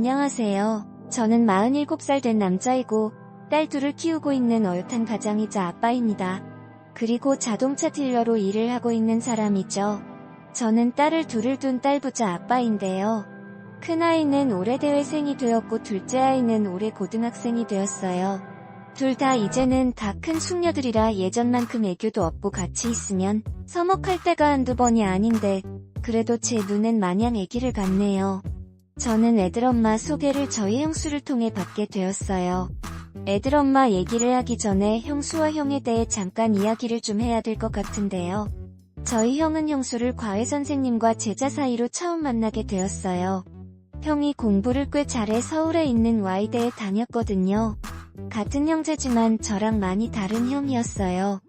안녕하세요. 저는 47살 된 남자이고 딸 둘을 키우고 있는 어엿한 가장이자 아빠입니다. 그리고 자동차 딜러로 일을 하고 있는 사람이죠. 저는 딸을 둘을 둔 딸부자 아빠인데요. 큰아이는 올해 대회생이 되었고 둘째 아이는 올해 고등학생이 되었어요. 둘 다 이제는 다 큰 숙녀들이라 예전만큼 애교도 없고 같이 있으면 서먹할 때가 한두 번이 아닌데 그래도 제 눈엔 마냥 애기를 같네요. 저는 애들엄마 소개를 저희 형수를 통해 받게 되었어요. 애들엄마 얘기를 하기 전에 형수와 형에 대해 잠깐 이야기를 좀 해야 될 것 같은데요. 저희 형은 형수를 과외 선생님과 제자 사이로 처음 만나게 되었어요. 형이 공부를 꽤 잘해 서울에 있는 Y대에 다녔거든요. 같은 형제지만 저랑 많이 다른 형이었어요.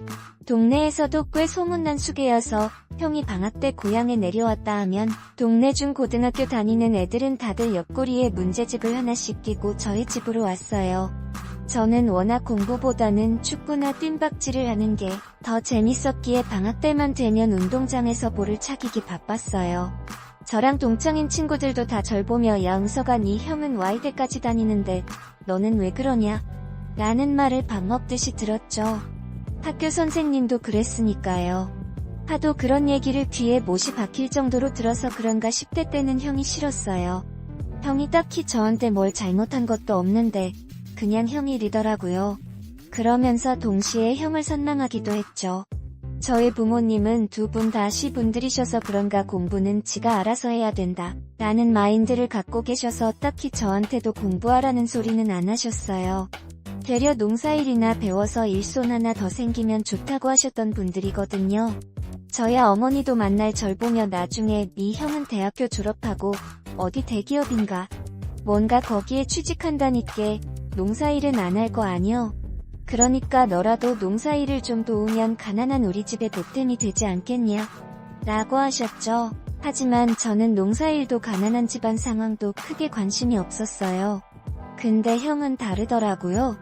동네에서도 꽤 소문난 수계여서 형이 방학 때 고향에 내려왔다 하면 동네 중고등학교 다니는 애들은 다들 옆구리에 문제집을 하나씩 끼고 저희 집으로 왔어요. 저는 워낙 공부보다는 축구나 뜀박질을 하는 게 더 재밌었기에 방학 때만 되면 운동장에서 볼을 차기기 바빴어요. 저랑 동창인 친구들도 다 절 보며 야 응석아 네 형은 Y대까지 다니는데 너는 왜 그러냐? 라는 말을 밥 먹듯이 들었죠. 학교 선생님도 그랬으니까요. 하도 그런 얘기를 귀에 못이 박힐 정도로 들어서 그런가 10대 때는 형이 싫었어요. 형이 딱히 저한테 뭘 잘못한 것도 없는데 그냥 형이 리더라고요. 그러면서 동시에 형을 선망하기도 했죠. 저희 부모님은 두 분 다 시분들이셔서 그런가 공부는 지가 알아서 해야 된다 라는 마인드를 갖고 계셔서 딱히 저한테도 공부하라는 소리는 안 하셨어요. 되려 농사일이나 배워서 일손 하나 더 생기면 좋다고 하셨던 분들이거든요. 저야 어머니도 만날 절 보며 나중에 네 형은 대학교 졸업하고 어디 대기업인가 뭔가 거기에 취직한다니께 농사일은 안 할 거 아니여? 그러니까 너라도 농사일을 좀 도우면 가난한 우리 집에 보탬이 되지 않겠냐? 라고 하셨죠. 하지만 저는 농사일도 가난한 집안 상황도 크게 관심이 없었어요. 근데 형은 다르더라고요.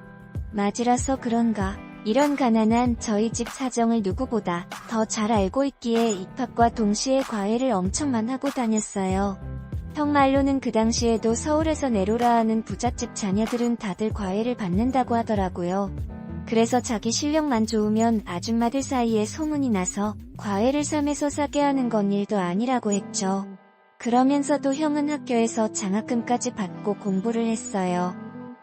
맞이라서 그런가 이런 가난한 저희 집 사정을 누구보다 더 잘 알고 있기에 입학과 동시에 과외를 엄청만 하고 다녔어요. 형 말로는 그 당시에도 서울에서 내로라 하는 부잣집 자녀들은 다들 과외를 받는다고 하더라고요. 그래서 자기 실력만 좋으면 아줌마들 사이에 소문이 나서 과외를 삼에서 싸게 하는 건 일도 아니라고 했죠. 그러면서도 형은 학교에서 장학금까지 받고 공부를 했어요.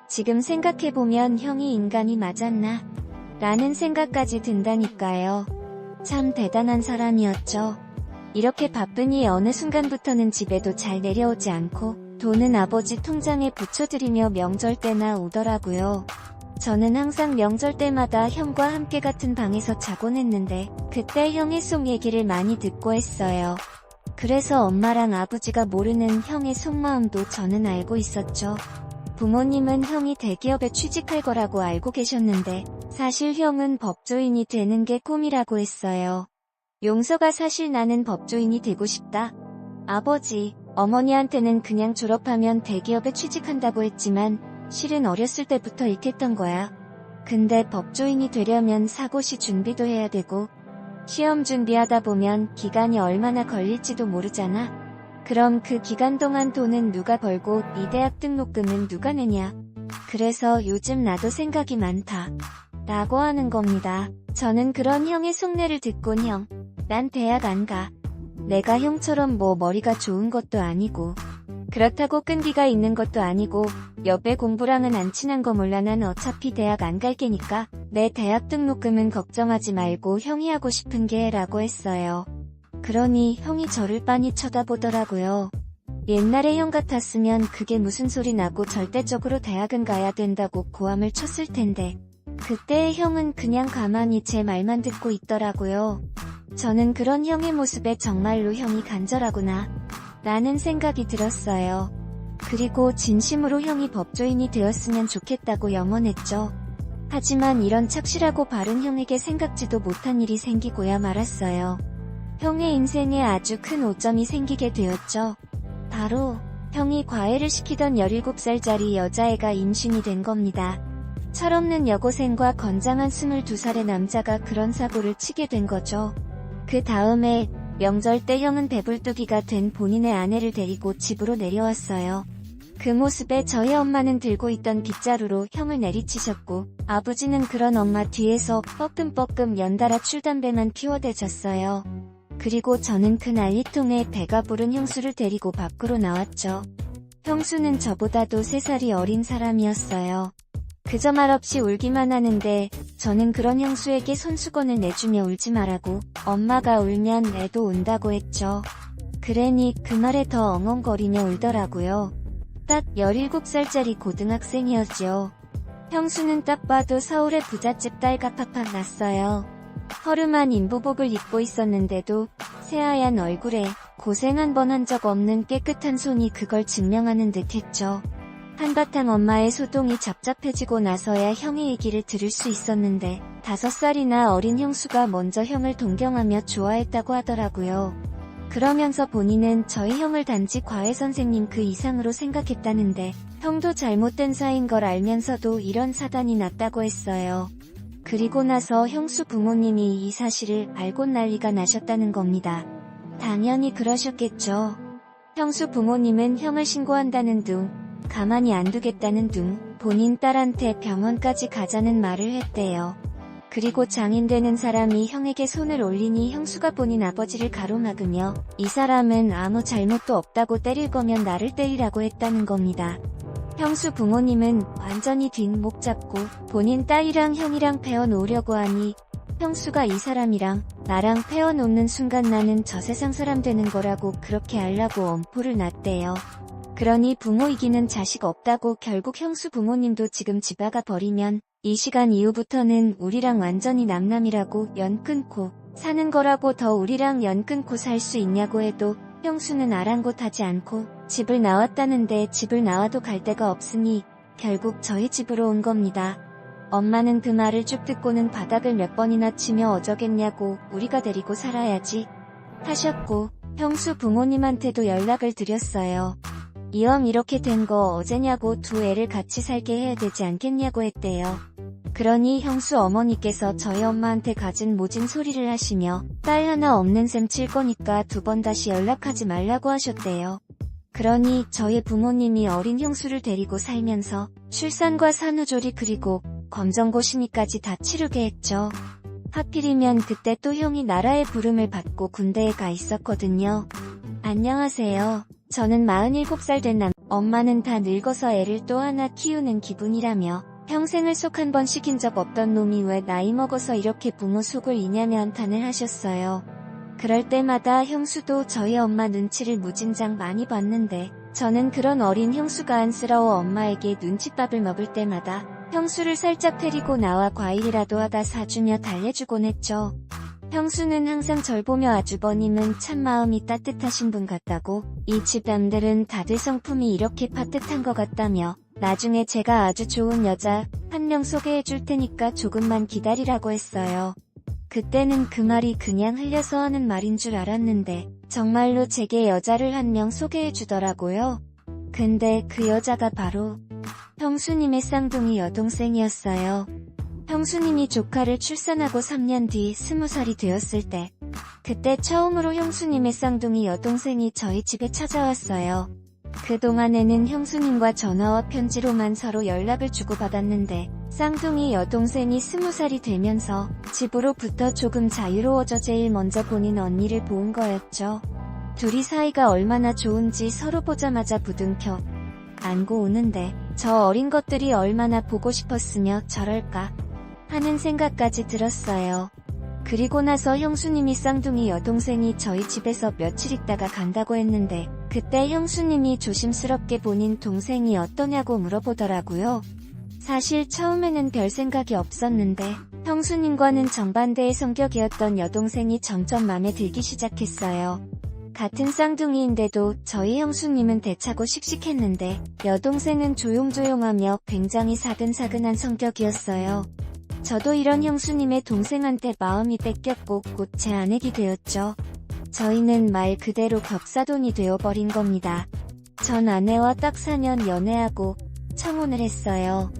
지금 생각해보면 형이 인간이 맞았나? 라는 생각까지 든다니까요. 참 대단한 사람이었죠. 이렇게 바쁘니 어느 순간부터는 집에도 잘 내려오지 않고 돈은 아버지 통장에 붙여드리며 명절 때나 오더라고요. 저는 항상 명절 때마다 형과 함께 같은 방에서 자곤 했는데 그때 형의 속 얘기를 많이 듣고 했어요. 그래서 엄마랑 아버지가 모르는 형의 속마음도 저는 알고 있었죠. 부모님은 형이 대기업에 취직할 거라고 알고 계셨는데 사실 형은 법조인이 되는 게 꿈이라고 했어요. 용서가 사실 나는 법조인이 되고 싶다. 아버지, 어머니한테는 그냥 졸업하면 대기업에 취직한다고 했지만 실은 어렸을 때부터 익혔던 거야. 근데 법조인이 되려면 사고시 준비도 해야 되고 시험 준비하다 보면 기간이 얼마나 걸릴지도 모르잖아. 그럼 그 기간 동안 돈은 누가 벌고 네 대학 등록금은 누가 내냐. 그래서 요즘 나도 생각이 많다. 라고 하는 겁니다. 저는 그런 형의 속내를 듣곤 형, 난 대학 안 가. 내가 형처럼 뭐 머리가 좋은 것도 아니고 그렇다고 끈기가 있는 것도 아니고 여배 공부랑은 안 친한 거 몰라 난 어차피 대학 안 갈 게니까 내 대학 등록금은 걱정하지 말고 형이 하고 싶은 게 라고 했어요. 그러니 형이 저를 빤히 쳐다보더라고요. 옛날에 형 같았으면 그게 무슨 소리 나고 절대적으로 대학은 가야 된다고 고함을 쳤을 텐데 그때의 형은 그냥 가만히 제 말만 듣고 있더라고요. 저는 그런 형의 모습에 정말로 형이 간절하구나 라는 생각이 들었어요. 그리고 진심으로 형이 법조인이 되었으면 좋겠다고 염원했죠. 하지만 이런 착실하고 바른 형에게 생각지도 못한 일이 생기고야 말았어요. 형의 인생에 아주 큰 오점이 생기게 되었죠. 바로 형이 과외를 시키던 17살짜리 여자애가 임신이 된 겁니다. 철없는 여고생과 건장한 22살의 남자가 그런 사고를 치게 된 거죠. 그 다음에 명절 때 형은 배불뚝이가 된 본인의 아내를 데리고 집으로 내려왔어요. 그 모습에 저희 엄마는 들고 있던 빗자루로 형을 내리치셨고, 아버지는 그런 엄마 뒤에서 뻐끔뻐끔 연달아 출담배만 피워대졌어요. 그리고 저는 그 난리통에 배가 부른 형수를 데리고 밖으로 나왔죠. 형수는 저보다도 3살이 어린 사람이었어요. 그저 말없이 울기만 하는데 저는 그런 형수에게 손수건을 내주며 울지 말라고, 엄마가 울면 애도 운다고 했죠. 그래니 그 말에 더 엉엉거리며 울더라고요. 딱 17살짜리 고등학생이었죠. 형수는 딱 봐도 서울의 부잣집 딸과 팍팍 났어요. 허름한 인부복을 입고 있었는데도 새하얀 얼굴에 고생 한 번 한 적 없는 깨끗한 손이 그걸 증명하는 듯했죠. 한바탕 엄마의 소동이 잡잡해지고 나서야 형의 얘기를 들을 수 있었는데 5살이나 어린 형수가 먼저 형을 동경하며 좋아했다고 하더라고요. 그러면서 본인은 저희 형을 단지 과외 선생님 그 이상으로 생각했다는데 형도 잘못된 사이인 걸 알면서도 이런 사단이 났다고 했어요. 그리고 나서 형수 부모님이 이 사실을 알고 난리가 나셨다는 겁니다. 당연히 그러셨겠죠. 형수 부모님은 형을 신고한다는 둥, 가만히 안 두겠다는 둥, 본인 딸한테 병원까지 가자는 말을 했대요. 그리고 장인되는 사람이 형에게 손을 올리니 형수가 본인 아버지를 가로막으며 이 사람은 아무 잘못도 없다고 때릴 거면 나를 때리라고 했다는 겁니다. 형수 부모님은 완전히 뒷목 잡고 본인 딸이랑 형이랑 패어놓으려고 하니 형수가 이 사람이랑 나랑 패어놓는 순간 나는 저 세상 사람 되는 거라고 그렇게 하려고 엄포를 놨대요. 그러니 부모 이기는 자식 없다고 결국 형수 부모님도 지금 집아가 버리면 이 시간 이후부터는 우리랑 완전히 남남이라고 연 끊고 사는 거라고 더 우리랑 연 끊고 살 수 있냐고 해도 형수는 아랑곳하지 않고 집을 나왔다는데 집을 나와도 갈 데가 없으니 결국 저희 집으로 온 겁니다. 엄마는 그 말을 쭉 듣고는 바닥을 몇 번이나 치며 어쩌겠냐고 우리가 데리고 살아야지 하셨고 형수 부모님한테도 연락을 드렸어요. 이왕 이렇게 된 거 어제냐고 두 애를 같이 살게 해야 되지 않겠냐고 했대요. 그러니 형수 어머니께서 저희 엄마한테 갖은 모진 소리를 하시며 딸 하나 없는 셈 칠 거니까 2번 다시 연락하지 말라고 하셨대요. 그러니 저희 부모님이 어린 형수를 데리고 살면서 출산과 산후조리 그리고 검정고 심의까지 다 치르게 했죠. 하필이면 그때 또 형이 나라의 부름을 받고 군대에 가 있었거든요. 안녕하세요. 저는 47살 된 엄마는 다 늙어서 애를 또 하나 키우는 기분이라며 평생을 속 한 번 시킨 적 없던 놈이 왜 나이 먹어서 이렇게 부모 속을 이냐며 한탄을 하셨어요. 그럴 때마다 형수도 저희 엄마 눈치를 무진장 많이 봤는데 저는 그런 어린 형수가 안쓰러워 엄마에게 눈칫밥을 먹을 때마다 형수를 살짝 데리고 나와 과일이라도 하다 사주며 달래주곤 했죠. 형수는 항상 절 보며 아주버님은 참 마음이 따뜻하신 분 같다고, 이 집 남들은 다들 성품이 이렇게 파듯한 것 같다며 나중에 제가 아주 좋은 여자 한 명 소개해 줄 테니까 조금만 기다리라고 했어요. 그때는 그 말이 그냥 흘려서 하는 말인 줄 알았는데 정말로 제게 여자를 한 명 소개해 주더라고요. 근데 그 여자가 바로 형수님의 쌍둥이 여동생이었어요. 형수님이 조카를 출산하고 3년 뒤 20살이 되었을 때 그때 처음으로 형수님의 쌍둥이 여동생이 저희 집에 찾아왔어요. 그동안에는 형수님과 전화와 편지로만 서로 연락을 주고받았는데 쌍둥이 여동생이 20살이 되면서 집으로부터 조금 자유로워져 제일 먼저 본인 언니를 본 거였죠. 둘이 사이가 얼마나 좋은지 서로 보자마자 부둥켜 안고 우는데 저 어린 것들이 얼마나 보고 싶었으며 저럴까 하는 생각까지 들었어요. 그리고 나서 형수님이 쌍둥이 여동생이 저희 집에서 며칠 있다가 간다고 했는데 그때 형수님이 조심스럽게 본인 동생이 어떠냐고 물어보더라고요. 사실 처음에는 별 생각이 없었는데 형수님과는 정반대의 성격이었던 여동생이 점점 맘에 들기 시작했어요. 같은 쌍둥이인데도 저희 형수님은 대차고 씩씩했는데 여동생은 조용조용하며 굉장히 사근사근한 성격이었어요. 저도 이런 형수님의 동생한테 마음이 뺏겼고 곧 제 아내가 되었죠. 저희는 말 그대로 겹사돈이 되어버린 겁니다. 전 아내와 딱 4년 연애하고 청혼을 했어요.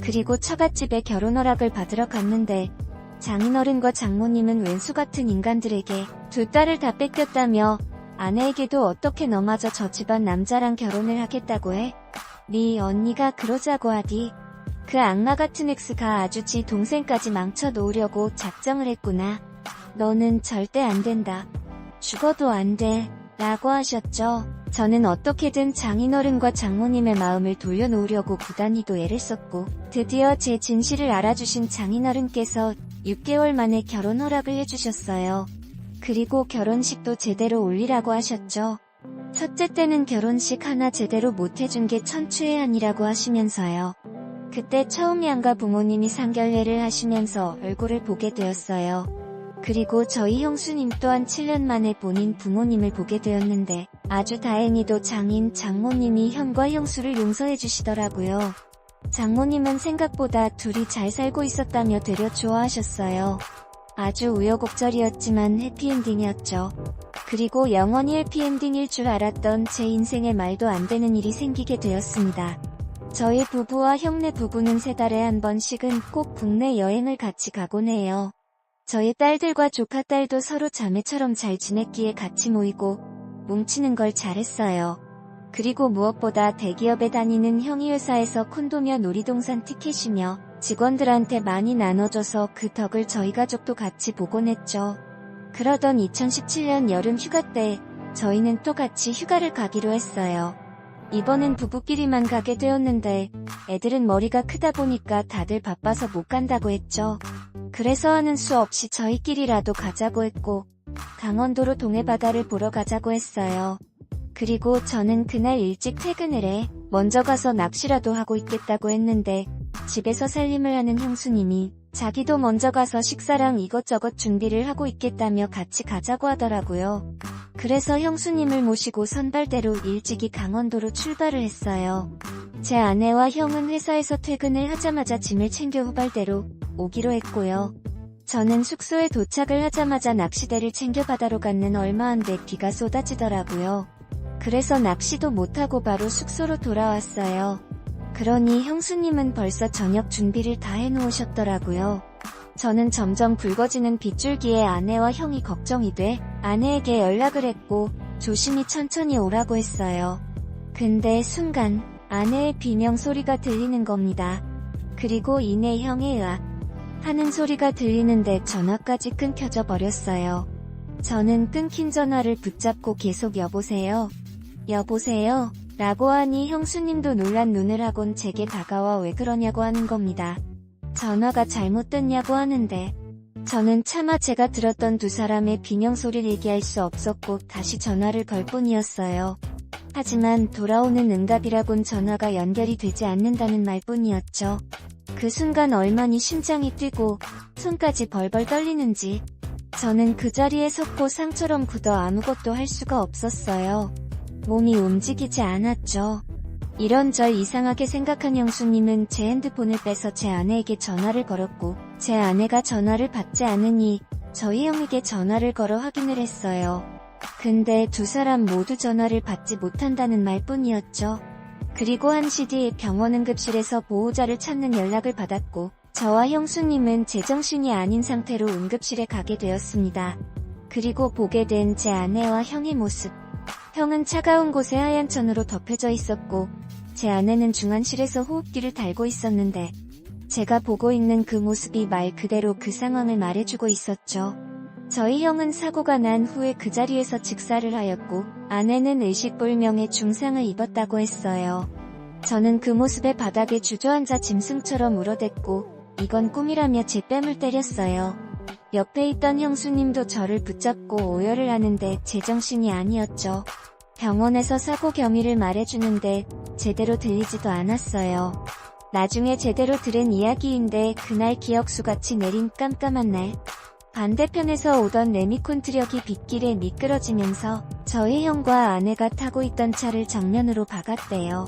그리고 처갓집에 결혼 허락을 받으러 갔는데 장인어른과 장모님은 왼수 같은 인간들에게 2딸을 다 뺏겼다며 아내에게도 어떻게 너마저 저 집안 남자랑 결혼을 하겠다고 해? 네 언니가 그러자고 하디. 그 악마 같은 X가 아주 지 동생까지 망쳐놓으려고 작정을 했구나. 너는 절대 안 된다. 죽어도 안 돼. 라고 하셨죠. 저는 어떻게든 장인어른과 장모님의 마음을 돌려놓으려고 부단히도 애를 썼고, 드디어 제 진실을 알아주신 장인어른께서 6개월 만에 결혼 허락을 해주셨어요. 그리고 결혼식도 제대로 올리라고 하셨죠. 첫째 때는 결혼식 하나 제대로 못해준 게 천추의 한이라고 하시면서요. 그때 처음 양가 부모님이 상견례를 하시면서 얼굴을 보게 되었어요. 그리고 저희 형수님 또한 7년 만에 본인 부모님을 보게 되었는데 아주 다행히도 장모님이 형과 형수를 용서해 주시더라고요. 장모님은 생각보다 둘이 잘 살고 있었다며 되려 좋아하셨어요. 아주 우여곡절이었지만 해피엔딩이었죠. 그리고 영원히 해피엔딩일 줄 알았던 제 인생에 말도 안 되는 일이 생기게 되었습니다. 저희 부부와 형네 부부는 3달에 한 번씩은 꼭 국내 여행을 같이 가곤 해요. 저희 딸들과 조카딸도 서로 자매처럼 잘 지냈기에 같이 모이고 뭉치는 걸 잘했어요. 그리고 무엇보다 대기업에 다니는 형이 회사에서 콘도며 놀이동산 티켓이며 직원들한테 많이 나눠줘서 그 덕을 저희 가족도 같이 보곤 했죠. 그러던 2017년 여름 휴가 때 저희는 또 같이 휴가를 가기로 했어요. 이번엔 부부끼리만 가게 되었는데 애들은 머리가 크다 보니까 다들 바빠서 못 간다고 했죠. 그래서 하는 수 없이 저희끼리라도 가자고 했고 강원도로 동해바다를 보러 가자고 했어요. 그리고 저는 그날 일찍 퇴근을 해 먼저 가서 낚시라도 하고 있겠다고 했는데 집에서 살림을 하는 형수님이 자기도 먼저 가서 식사랑 이것저것 준비를 하고 있겠다며 같이 가자고 하더라고요. 그래서 형수님을 모시고 선발대로 일찍이 강원도로 출발을 했어요. 제 아내와 형은 회사에서 퇴근을 하자마자 짐을 챙겨 후발대로 오기로 했고요. 저는 숙소에 도착을 하자마자 낚시대를 챙겨 바다로 갔는 얼마 안 돼 비가 쏟아지더라고요. 그래서 낚시도 못하고 바로 숙소로 돌아왔어요. 그러니 형수님은 벌써 저녁 준비를 다 해놓으셨더라고요. 저는 점점 붉어지는 빗줄기에 아내와 형이 걱정이 돼 아내에게 연락을 했고 조심히 천천히 오라고 했어요. 근데 순간 아내의 비명 소리가 들리는 겁니다. 그리고 이내 형의 으악 하는 소리가 들리는데 전화까지 끊겨져 버렸어요. 저는 끊긴 전화를 붙잡고 계속 여보세요? 여보세요? 라고 하니 형수님도 놀란 눈을 하곤 제게 다가와 왜 그러냐고 하는 겁니다. 전화가 잘못됐냐고 하는데 저는 차마 제가 들었던 두 사람의 비명소리를 얘기할 수 없었고 다시 전화를 걸 뿐이었어요. 하지만 돌아오는 응답이라곤 전화가 연결이 되지 않는다는 말뿐이었죠. 그 순간 얼마니 심장이 뛰고 손까지 벌벌 떨리는지 저는 그 자리에 섰고 상처럼 굳어 아무것도 할 수가 없었어요. 몸이 움직이지 않았죠. 이런저런 이상하게 생각한 형수님은 제 핸드폰을 빼서 제 아내에게 전화를 걸었고 제 아내가 전화를 받지 않으니 저희 형에게 전화를 걸어 확인을 했어요. 근데 두 사람 모두 전화를 받지 못한다는 말뿐이었죠. 그리고 1시 뒤 병원 응급실에서 보호자를 찾는 연락을 받았고 저와 형수님은 제정신이 아닌 상태로 응급실에 가게 되었습니다. 그리고 보게 된 제 아내와 형의 모습. 형은 차가운 곳에 하얀 천으로 덮여져 있었고 제 아내는 중환실에서 호흡기를 달고 있었는데 제가 보고 있는 그 모습이 말 그대로 그 상황을 말해주고 있었죠. 저희 형은 사고가 난 후에 그 자리에서 직사를 하였고 아내는 의식불명의 중상을 입었다고 했어요. 저는 그 모습에 바닥에 주저앉아 짐승처럼 울어댔고 이건 꿈이라며 제 뺨을 때렸어요. 옆에 있던 형수님도 저를 붙잡고 오열을 하는데 제정신이 아니었죠. 병원에서 사고 경위를 말해주는데 제대로 들리지도 않았어요. 나중에 제대로 들은 이야기인데 그날 기억수같이 내린 깜깜한 날 반대편에서 오던 레미콘 트럭이 빗길에 미끄러지면서 저희 형과 아내가 타고 있던 차를 정면으로 박았대요.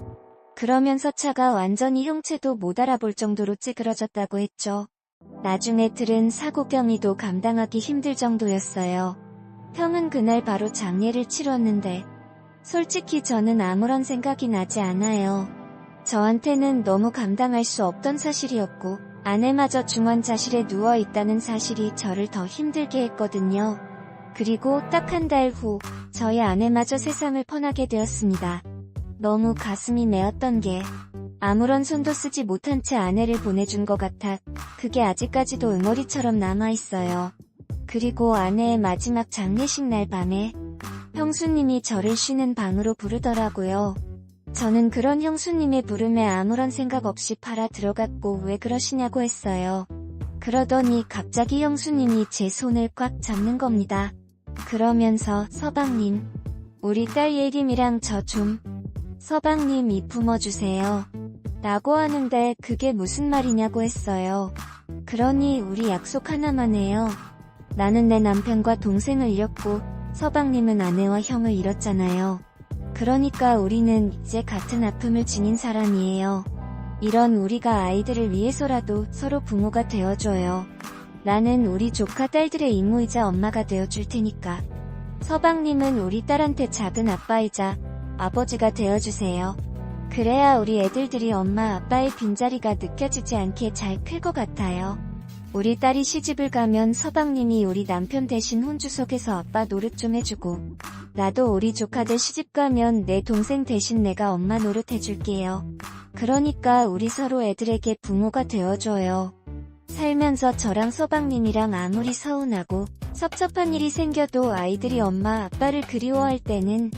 그러면서 차가 완전히 형체도 못 알아볼 정도로 찌그러졌다고 했죠. 나중에 들은 사고 경위도 감당하기 힘들 정도였어요. 형은 그날 바로 장례를 치렀는데 솔직히 저는 아무런 생각이 나지 않아요. 저한테는 너무 감당할 수 없던 사실이었고 아내마저 중환자실에 누워있다는 사실이 저를 더 힘들게 했거든요. 그리고 딱 한 달 후 저희 아내마저 세상을 떠나게 되었습니다. 너무 가슴이 메었던 게 아무런 손도 쓰지 못한 채 아내를 보내준 것 같아 그게 아직까지도 응어리처럼 남아있어요. 그리고 아내의 마지막 장례식 날 밤에 형수님이 저를 쉬는 방으로 부르더라고요. 저는 그런 형수님의 부름에 아무런 생각 없이 팔아 들어갔고 왜 그러시냐고 했어요. 그러더니 갑자기 형수님이 제 손을 꽉 잡는 겁니다. 그러면서 서방님, 우리 딸 예림이랑 저 좀 서방님이 품어주세요. 라고 하는데 그게 무슨 말이냐고 했어요. 그러니 우리 약속 하나만 해요. 나는 내 남편과 동생을 잃었고 서방님은 아내와 형을 잃었잖아요. 그러니까 우리는 이제 같은 아픔을 지닌 사람이에요. 이런 우리가 아이들을 위해서라도 서로 부모가 되어줘요. 나는 우리 조카 딸들의 이모이자 엄마가 되어줄 테니까. 서방님은 우리 딸한테 작은 아빠이자 아버지가 되어주세요. 그래야 우리 애들들이 엄마 아빠의 빈자리가 느껴지지 않게 잘 클 것 같아요. 우리 딸이 시집을 가면 서방님이 우리 남편 대신 혼주석에서 아빠 노릇 좀 해주고 나도 우리 조카들 시집 가면 내 동생 대신 내가 엄마 노릇 해줄게요. 그러니까 우리 서로 애들에게 부모가 되어줘요. 살면서 저랑 서방님이랑 아무리 서운하고 섭섭한 일이 생겨도 아이들이 엄마 아빠를 그리워할 때는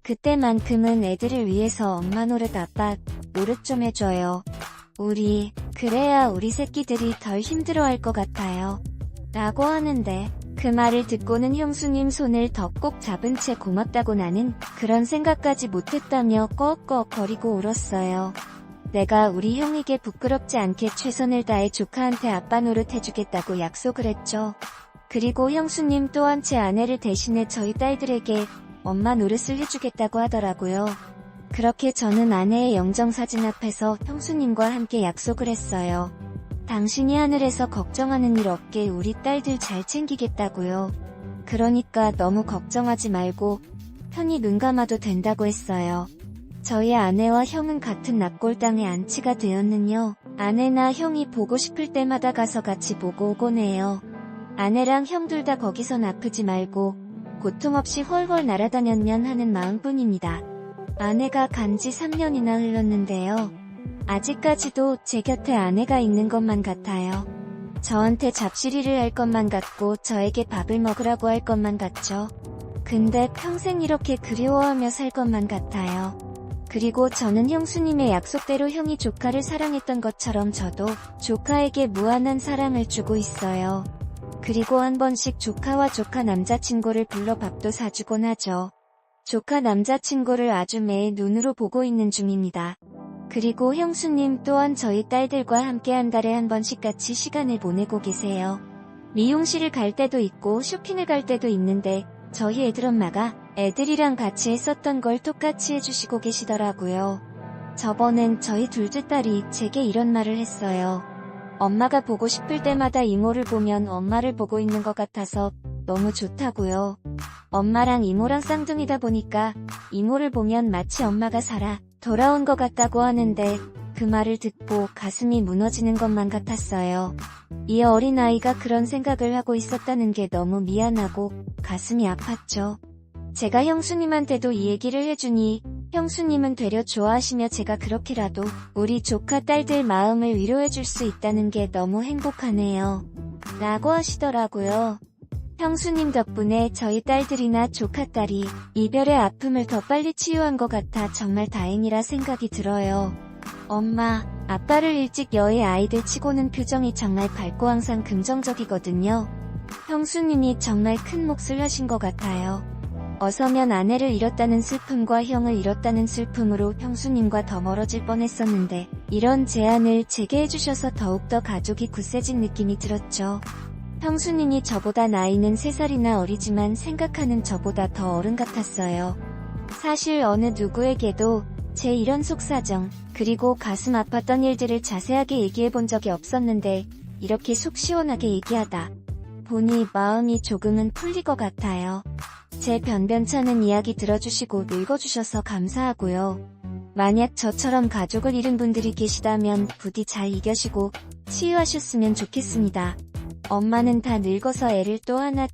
그때만큼은 애들을 위해서 엄마 노릇 아빠 노릇 좀 해줘요. 그래야 우리 새끼들이 덜 힘들어할 것 같아요. 라고 하는데 그 말을 듣고는 형수님 손을 더 꼭 잡은 채 고맙다고 나는 그런 생각까지 못했다며 꺽꺽거리고 울었어요. 내가 우리 형에게 부끄럽지 않게 최선을 다해 조카한테 아빠 노릇 해주겠다고 약속을 했죠. 그리고 형수님 또한 제 아내를 대신해 저희 딸들에게 엄마 노릇을 해주겠다고 하더라고요. 그렇게 저는 아내의 영정사진 앞에서 형수님과 함께 약속을 했어요. 당신이 하늘에서 걱정하는 일 없게 우리 딸들 잘 챙기겠다고요. 그러니까 너무 걱정하지 말고 편히 눈 감아도 된다고 했어요. 저희 아내와 형은 같은 납골 땅에 안치가 되었는요. 아내나 형이 보고 싶을 때마다 가서 같이 보고 오곤 해요. 아내랑 형 둘 다 거기선 아프지 말고 고통 없이 훨훨 날아다녔면 하는 마음뿐입니다. 아내가 간지 3년이나 흘렀는데요. 아직까지도 제 곁에 아내가 있는 것만 같아요. 저한테 잡시리를 할 것만 같고 저에게 밥을 먹으라고 할 것만 같죠. 근데 평생 이렇게 그리워하며 살 것만 같아요. 그리고 저는 형수님의 약속대로 형이 조카를 사랑했던 것처럼 저도 조카에게 무한한 사랑을 주고 있어요. 그리고 한 번씩 조카와 조카 남자친구를 불러 밥도 사주곤 하죠. 조카 남자친구를 아주 매일 눈으로 보고 있는 중입니다. 그리고 형수님 또한 저희 딸들과 함께 한 달에 한 번씩 같이 시간을 보내고 계세요. 미용실을 갈 때도 있고 쇼핑을 갈 때도 있는데 저희 애들 엄마가 애들이랑 같이 했었던 걸 똑같이 해주시고 계시더라고요. 저번엔 저희 둘째 딸이 제게 이런 말을 했어요. 엄마가 보고 싶을 때마다 이모를 보면 엄마를 보고 있는 것 같아서 너무 좋다고요. 엄마랑 이모랑 쌍둥이다 보니까 이모를 보면 마치 엄마가 살아 돌아온 것 같다고 하는데 그 말을 듣고 가슴이 무너지는 것만 같았어요. 이 어린아이가 그런 생각을 하고 있었다는 게 너무 미안하고 가슴이 아팠죠. 제가 형수님한테도 이 얘기를 해주니 형수님은 되려 좋아하시며 제가 그렇게라도 우리 조카 딸들 마음을 위로해줄 수 있다는 게 너무 행복하네요. 라고 하시더라고요. 형수님 덕분에 저희 딸들이나 조카딸이 이별의 아픔을 더 빨리 치유한 것 같아 정말 다행이라 생각이 들어요. 엄마, 아빠를 일찍 여의 아이들 치고는 표정이 정말 밝고 항상 긍정적이거든요. 형수님이 정말 큰 몫을 하신 것 같아요. 어서면 아내를 잃었다는 슬픔과 형을 잃었다는 슬픔으로 형수님과 더 멀어질 뻔했었는데 이런 제안을 제게 해주셔서 더욱더 가족이 굳세진 느낌이 들었죠. 형수님이 저보다 나이는 3살이나 어리지만 생각하는 저보다 더 어른 같았어요. 사실 어느 누구에게도 제 이런 속사정, 그리고 가슴 아팠던 일들을 자세하게 얘기해본 적이 없었는데 이렇게 속 시원하게 얘기하다 보니 마음이 조금은 풀릴 것 같아요. 제 변변찮은 이야기 들어주시고 읽어주셔서 감사하고요. 만약 저처럼 가족을 잃은 분들이 계시다면 부디 잘 이겨시고 치유하셨으면 좋겠습니다. 엄마는 다 늙어서 애를 또 하나